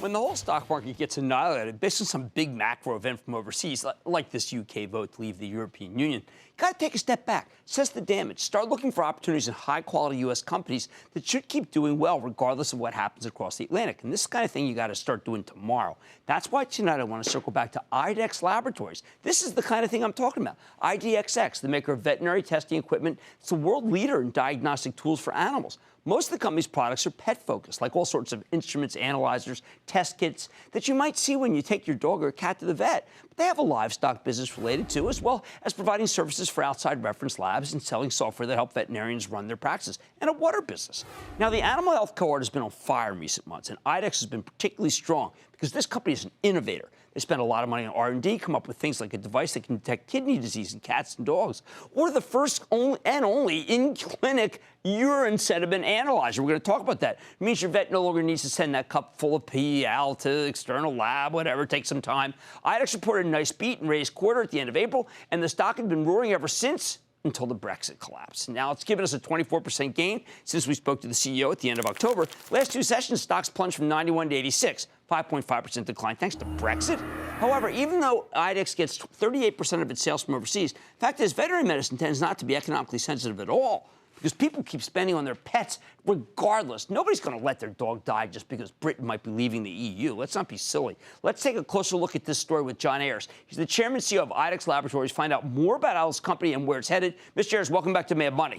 When the whole stock market gets annihilated based on some big macro event from overseas, like this UK vote to leave the European Union, you got to take a step back, assess the damage, start looking for opportunities in high-quality U.S. companies that should keep doing well regardless of what happens across the Atlantic. And this is the kind of thing you got to start doing tomorrow. That's why tonight I want to circle back to IDEXX Laboratories. This is the kind of thing I'm talking about. IDEXX, the maker of veterinary testing equipment, it's the world leader in diagnostic tools for animals. Most of the company's products are pet-focused, like all sorts of instruments, analyzers, test kits that you might see when you take your dog or cat to the vet. But they have a livestock business related to, as well as providing services for outside reference labs and selling software that help veterinarians run their practices, and a water business. Now, the animal health cohort has been on fire in recent months, and IDEXX has been particularly strong because this company is an innovator. They spend a lot of money on R&D, come up with things like a device that can detect kidney disease in cats and dogs, or the first and only in-clinic urine sediment analyzer. We're going to talk about that. It means your vet no longer needs to send that cup full of pee out to external lab, whatever, take some time. IDEXX reported a nice beat and raised quarter at the end of April, and the stock had been roaring ever since until the Brexit collapse. Now, it's given us a 24% gain since we spoke to the CEO at the end of October. Last two sessions, stocks plunged from 91 to 86, 5.5% decline thanks to Brexit. However, even though IDEXX gets 38% of its sales from overseas, the fact is veterinary medicine tends not to be economically sensitive at all, because people keep spending on their pets regardless. Nobody's going to let their dog die just because Britain might be leaving the EU. Let's not be silly. Let's take a closer look at this story with John Ayers. He's the chairman and CEO of IDEXX Laboratories. Find out more about Al's company and where it's headed. Mr. Ayers, welcome back to Mad Money.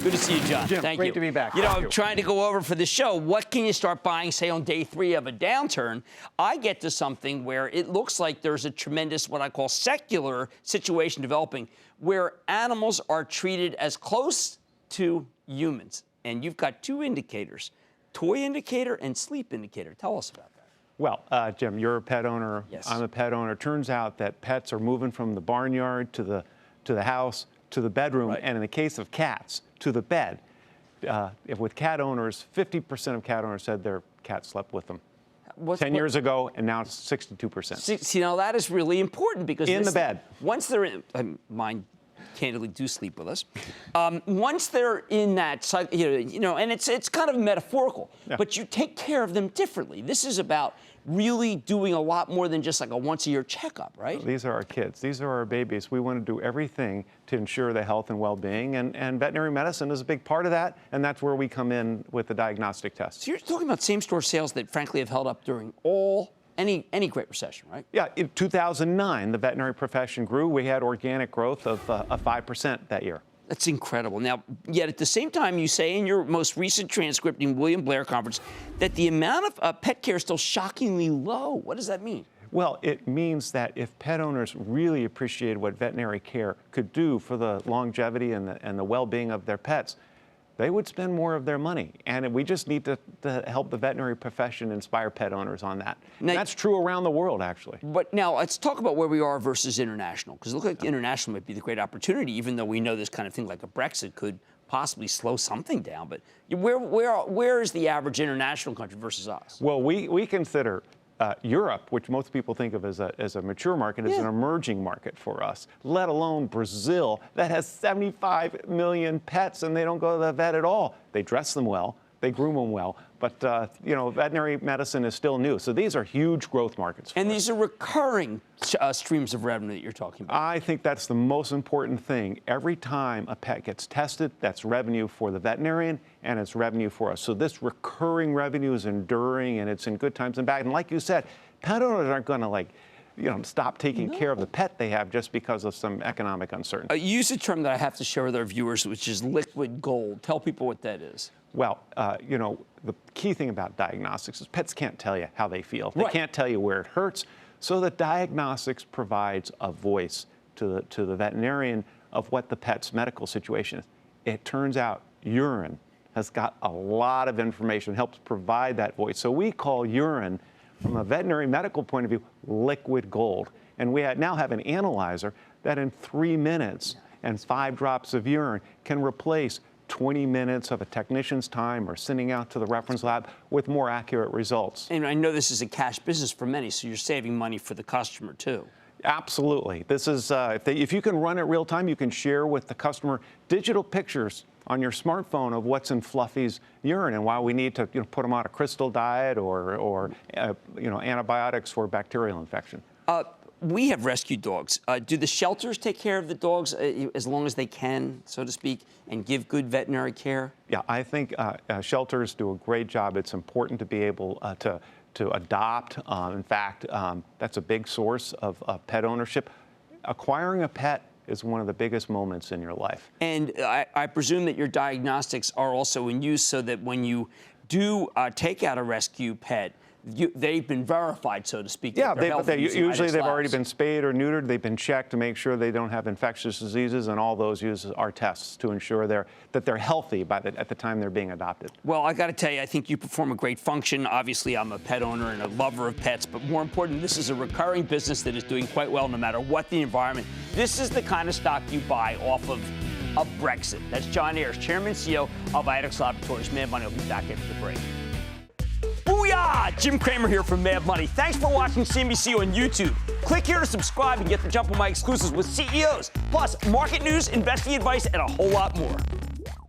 Good to see you, John. Jim, Thank great you. to be back. You know, I'm trying to go over for the show. What can you start buying, say, on day 3 of a downturn? I get to something where it looks like there's a tremendous, what I call secular situation developing, where animals are treated as close to humans. And you've got 2 indicators, toy indicator and sleep indicator. Tell us about that. Well, Jim, you're a pet owner. Yes. I'm a pet owner. Turns out that pets are moving from the barnyard to the house to the bedroom, Right. and in the case of cats, to the bed. With cat owners, 50% of cat owners said their cat slept with them 10 years ago, and now it's 62%. See, now that is really important because In the bed. Once they're in, mine candidly do sleep with us. Once they're in that cycle, and it's kind of metaphorical, Yeah. but you take care of them differently. This is about really doing a lot more than just like a once-a-year checkup, right? These are our kids. These are our babies. We want to do everything to ensure their health and well-being, and veterinary medicine is a big part of that, and that's where we come in with the diagnostic tests. So you're talking about same-store sales that, frankly, have held up during any great recession, right? Yeah, in 2009, the veterinary profession grew. We had organic growth of 5% that year. That's incredible. Now, yet at the same time, you say in your most recent transcript in William Blair conference that the amount of pet care is still shockingly low. What does that mean? Well, it means that if pet owners really appreciated what veterinary care could do for the longevity and the well-being of their pets, they would spend more of their money. And we just need to help the veterinary profession inspire pet owners on that. Now, that's true around the world, actually. But now let's talk about where we are versus international, because it looks like international might be the great opportunity, even though we know this kind of thing like a Brexit could possibly slow something down. But where is the average international country versus us? Well, we consider Europe, which most people think of as a mature market, is an emerging market for us, let alone Brazil, that has 75 million pets and they don't go to the vet at all. They dress them well, they groom them well, but veterinary medicine is still new. So these are huge growth markets for us. These are recurring streams of revenue that you're talking about. I think that's the most important thing. Every time a pet gets tested, that's revenue for the veterinarian and it's revenue for us. So this recurring revenue is enduring and it's in good times and bad. And like you said, pet owners aren't going to stop taking care of the pet they have just because of some economic uncertainty. Use a term that I have to share with our viewers, which is liquid gold. Tell people what that is. Well, the key thing about diagnostics is pets can't tell you how they feel. They can't tell you where it hurts. So the diagnostics provides a voice to the veterinarian of what the pet's medical situation is. It turns out urine has got a lot of information, helps provide that voice. So we call urine, from a veterinary medical point of view, liquid gold. And we now have an analyzer that in 3 minutes and 5 drops of urine can replace 20 minutes of a technician's time or sending out to the reference lab with more accurate results. And I know this is a cash business for many, so you're saving money for the customer, too. Absolutely. This is, if you can run it real time, you can share with the customer digital pictures on your smartphone of what's in Fluffy's urine and why we need to put him on a crystal diet or antibiotics for bacterial infection. We have rescue dogs. Do the shelters take care of the dogs as long as they can, so to speak, and give good veterinary care? Yeah, I think shelters do a great job. It's important to be able to adopt. In fact, that's a big source of pet ownership. Acquiring a pet is one of the biggest moments in your life. And I presume that your diagnostics are also in use so that when you do take out a rescue pet, they've been verified, so to speak. Yeah, usually they've already been spayed or neutered. They've been checked to make sure they don't have infectious diseases, and all those use our tests to ensure that they're healthy at the time they're being adopted. Well, I got to tell you, I think you perform a great function. Obviously, I'm a pet owner and a lover of pets, but more important, this is a recurring business that is doing quite well no matter what the environment. This is the kind of stock you buy off of Brexit. That's John Ayers, Chairman and CEO of IDEXX Laboratories. Mad Money will be back after the break. Booyah! Jim Cramer here from Mad Money. Thanks for watching CNBC on YouTube. Click here to subscribe and get the jump on my exclusives with CEOs, plus market news, investing advice, and a whole lot more.